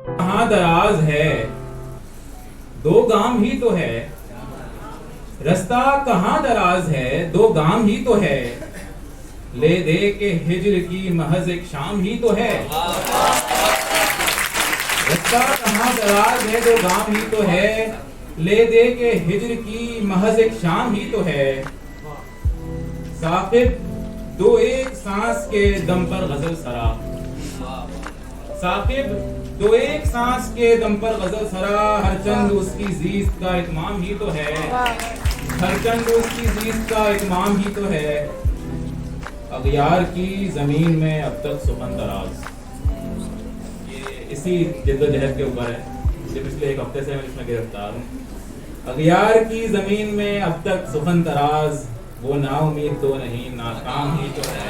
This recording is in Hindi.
कहाँ दराज है, दो गाम ही तो है। रास्ता कहाँ दराज है, दो गाम ही तो है। ले दे के हिज्र की महज एक शाम ही तो है। रास्ता कहाँ दराज है, दो गाम ही तो है। ले दे के हिज्र की महज एक शाम ही तो है। साकिब दो एक सांस के दम पर गजल सरा। साकिब दो एक सांस के दम पर गजल सरा। हर चंद उसकी जीस्त का इत्माम ही तो है। हर चंद उसकी जीस्त का इत्माम ही तो है। अगयार की जमीन में अब तक सुखन दराज, ये इसी जद्दोजहद के ऊपर है। पिछले एक हफ्ते से मैं इसमें गिरफ्तार हूँ। अगयार की जमीन में अब तक सुखन दराज, वो नाउमीद तो नहीं नाकाम ही तो है।